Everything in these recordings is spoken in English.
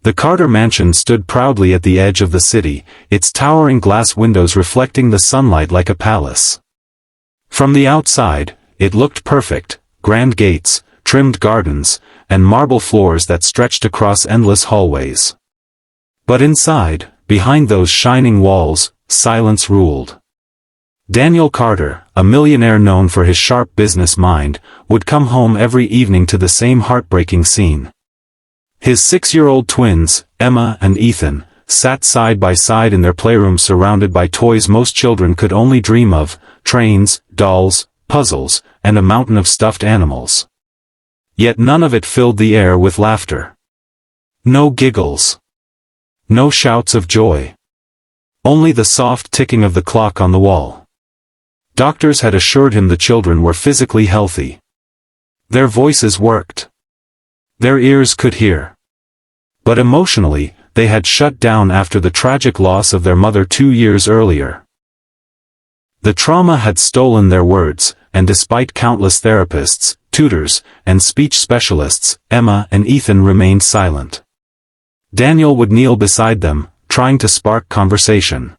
The Carter mansion stood proudly at the edge of the city, its towering glass windows reflecting the sunlight like a palace. From the outside, it looked perfect: grand gates, trimmed gardens, and marble floors that stretched across endless hallways. But inside, behind those shining walls, silence ruled. Daniel Carter, a millionaire known for his sharp business mind, would come home every evening to the same heartbreaking scene. His 6-year-old twins, Emma and Ethan, sat side by side in their playroom surrounded by toys most children could only dream of: trains, dolls, puzzles, and a mountain of stuffed animals. Yet none of it filled the air with laughter. No giggles. No shouts of joy. Only the soft ticking of the clock on the wall. Doctors had assured him the children were physically healthy. Their voices worked. Their ears could hear. But emotionally, they had shut down after the tragic loss of their mother 2 years earlier. The trauma had stolen their words, and despite countless therapists, tutors, and speech specialists, Emma and Ethan remained silent. Daniel would kneel beside them, trying to spark conversation.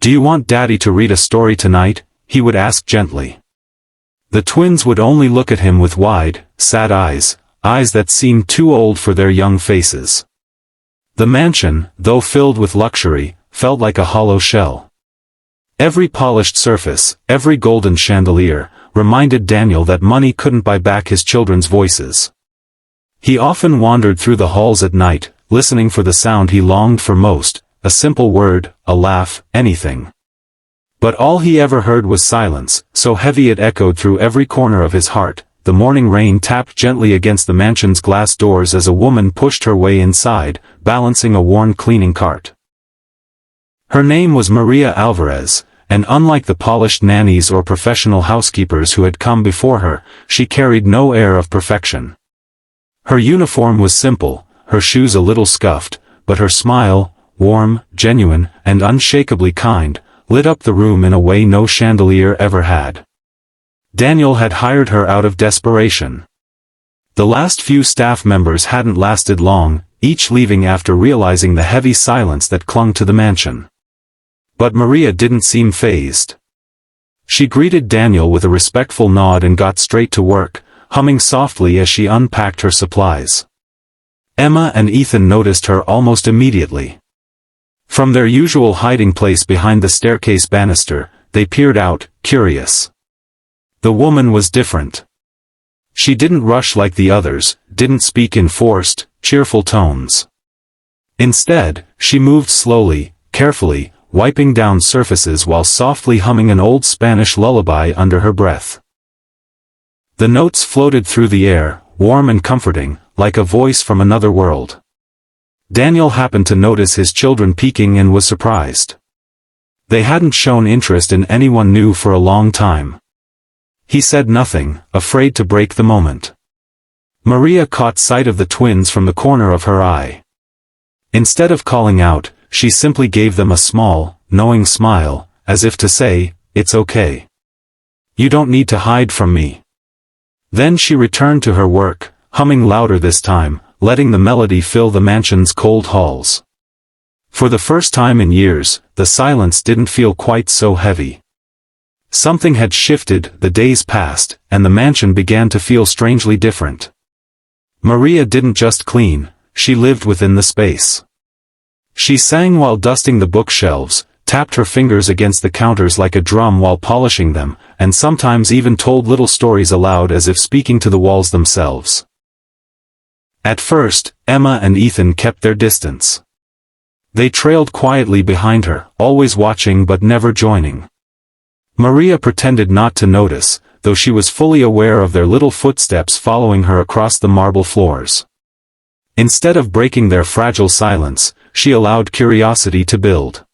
"Do you want Daddy to read a story tonight?" he would ask gently. The twins would only look at him with wide, sad eyes, eyes that seemed too old for their young faces. The mansion, though filled with luxury, felt like a hollow shell. Every polished surface, every golden chandelier, reminded Daniel that money couldn't buy back his children's voices. He often wandered through the halls at night, listening for the sound he longed for most: a simple word, a laugh, anything. But all he ever heard was silence, so heavy it echoed through every corner of his heart. The morning rain tapped gently against the mansion's glass doors as a woman pushed her way inside, balancing a worn cleaning cart. Her name was Maria Alvarez, and unlike the polished nannies or professional housekeepers who had come before her, she carried no air of perfection. Her uniform was simple, her shoes a little scuffed, but her smile, warm, genuine, and unshakably kind, lit up the room in a way no chandelier ever had. Daniel had hired her out of desperation. The last few staff members hadn't lasted long, each leaving after realizing the heavy silence that clung to the mansion. But Maria didn't seem fazed. She greeted Daniel with a respectful nod and got straight to work, humming softly as she unpacked her supplies. Emma and Ethan noticed her almost immediately. From their usual hiding place behind the staircase banister, they peered out, curious. The woman was different. She didn't rush like the others, didn't speak in forced, cheerful tones. Instead, she moved slowly, carefully, wiping down surfaces while softly humming an old Spanish lullaby under her breath. The notes floated through the air, warm and comforting, like a voice from another world. Daniel happened to notice his children peeking and was surprised. They hadn't shown interest in anyone new for a long time. He said nothing, afraid to break the moment. Maria caught sight of the twins from the corner of her eye. Instead of calling out, she simply gave them a small, knowing smile, as if to say, "It's okay. You don't need to hide from me." Then she returned to her work, humming louder this time, letting the melody fill the mansion's cold halls. For the first time in years, the silence didn't feel quite so heavy. Something had shifted, the days passed, and the mansion began to feel strangely different. Maria didn't just clean, she lived within the space. She sang while dusting the bookshelves, tapped her fingers against the counters like a drum while polishing them, and sometimes even told little stories aloud as if speaking to the walls themselves. At first, Emma and Ethan kept their distance. They trailed quietly behind her, always watching but never joining. Maria pretended not to notice, though she was fully aware of their little footsteps following her across the marble floors. Instead of breaking their fragile silence, she allowed curiosity to build.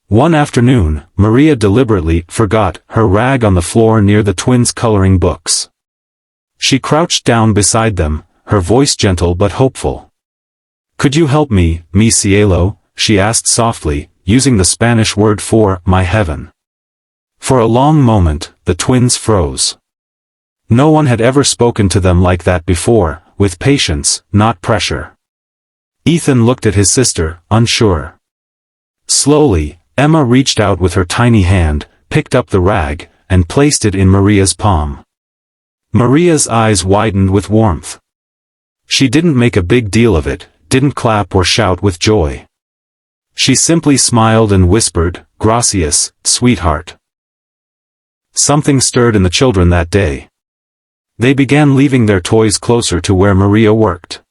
One afternoon, Maria deliberately forgot her rag on the floor near the twins' coloring books. She crouched down beside them, her voice gentle but hopeful. "Could you help me, mi cielo?" she asked softly, using the Spanish word for my heaven. For a long moment, the twins froze. No one had ever spoken to them like that before, with patience, not pressure. Ethan looked at his sister, unsure. Slowly, Emma reached out with her tiny hand, picked up the rag, and placed it in Maria's palm. Maria's eyes widened with warmth. She didn't make a big deal of it, didn't clap or shout with joy. She simply smiled and whispered, "Gracias, sweetheart." Something stirred in the children that day. They began leaving their toys closer to where Maria worked.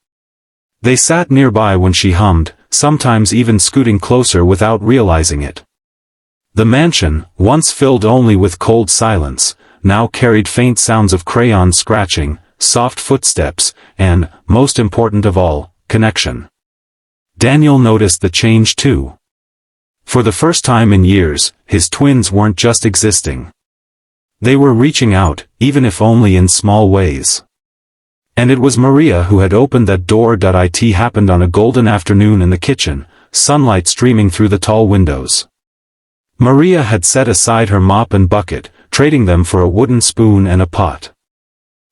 They sat nearby when she hummed, sometimes even scooting closer without realizing it. The mansion, once filled only with cold silence, now carried faint sounds of crayons scratching, soft footsteps, and, most important of all, connection. Daniel noticed the change too. For the first time in years, his twins weren't just existing. They were reaching out, even if only in small ways. And it was Maria who had opened that door. It happened on a golden afternoon in the kitchen, sunlight streaming through the tall windows. Maria had set aside her mop and bucket, trading them for a wooden spoon and a pot.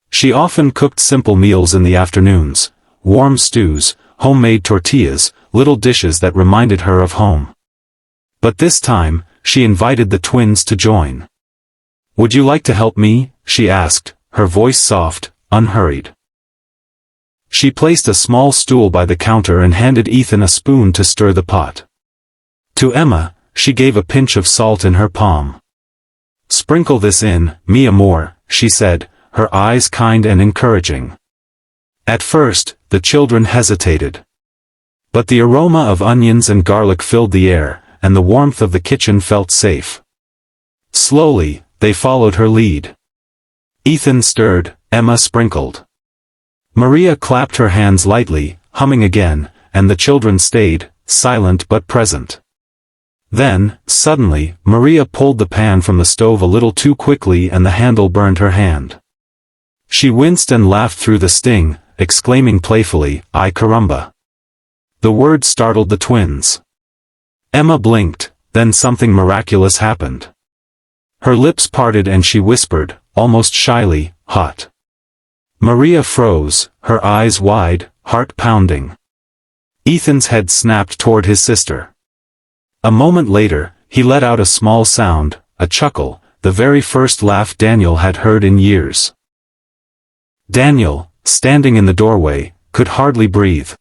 She often cooked simple meals in the afternoons, warm stews, homemade tortillas, little dishes that reminded her of home. But this time, she invited the twins to join. "Would you like to help me?" she asked, her voice soft, unhurried. She placed a small stool by the counter and handed Ethan a spoon to stir the pot. To Emma, she gave a pinch of salt in her palm. "Sprinkle this in, mi amor," she said, her eyes kind and encouraging. At first, the children hesitated. But the aroma of onions and garlic filled the air, and the warmth of the kitchen felt safe. Slowly, they followed her lead. Ethan stirred, Emma sprinkled. Maria clapped her hands lightly, humming again, and the children stayed, silent but present. Then, suddenly, Maria pulled the pan from the stove a little too quickly and the handle burned her hand. She winced and laughed through the sting, exclaiming playfully, "Ay caramba." The word startled the twins. Emma blinked, then something miraculous happened. Her lips parted and she whispered, almost shyly, "Hot." Maria froze, her eyes wide, heart pounding. Ethan's head snapped toward his sister. A moment later, he let out a small sound, a chuckle, the very first laugh Daniel had heard in years. Daniel, standing in the doorway, could hardly breathe.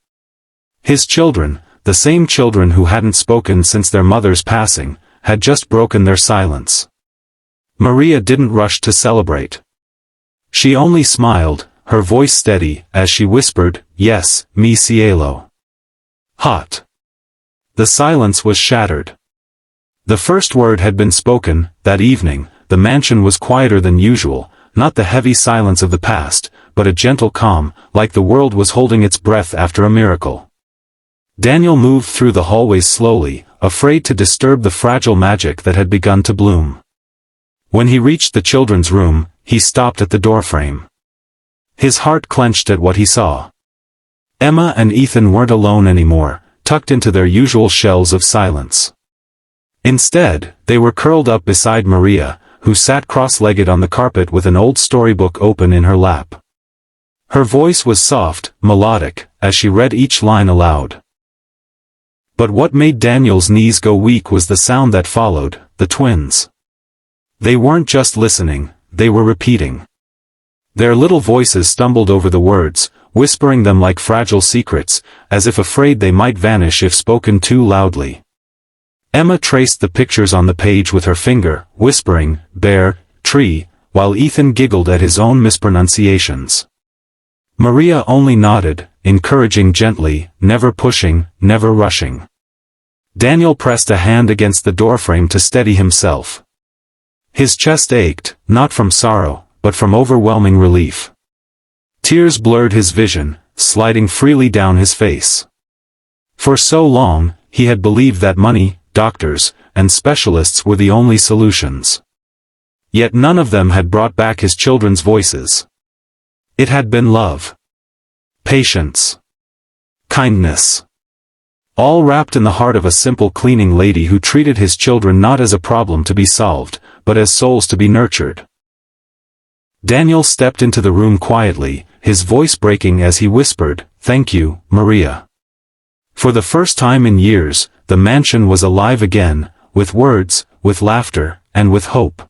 His children, the same children who hadn't spoken since their mother's passing, had just broken their silence. Maria didn't rush to celebrate. She only smiled, her voice steady, as she whispered, "Yes, mi cielo." Hot. The silence was shattered. The first word had been spoken. That evening, the mansion was quieter than usual, not the heavy silence of the past, but a gentle calm, like the world was holding its breath after a miracle. Daniel moved through the hallways slowly, afraid to disturb the fragile magic that had begun to bloom. When he reached the children's room, he stopped at the doorframe. His heart clenched at what he saw. Emma and Ethan weren't alone anymore, tucked into their usual shells of silence. Instead, they were curled up beside Maria, who sat cross-legged on the carpet with an old storybook open in her lap. Her voice was soft, melodic, as she read each line aloud. But what made Daniel's knees go weak was the sound that followed, the twins. They weren't just listening, they were repeating. Their little voices stumbled over the words, whispering them like fragile secrets, as if afraid they might vanish if spoken too loudly. Emma traced the pictures on the page with her finger, whispering, "bear, tree," while Ethan giggled at his own mispronunciations. Maria only nodded, encouraging gently, never pushing, never rushing. Daniel pressed a hand against the doorframe to steady himself. His chest ached, not from sorrow, but from overwhelming relief. Tears blurred his vision, sliding freely down his face. For so long, he had believed that money, doctors, and specialists were the only solutions. Yet none of them had brought back his children's voices. It had been love, patience, kindness, all wrapped in the heart of a simple cleaning lady who treated his children not as a problem to be solved, but as souls to be nurtured. Daniel stepped into the room quietly, his voice breaking as he whispered, "Thank you, Maria. For the first time in years, the mansion was alive again, with words, with laughter, and with hope.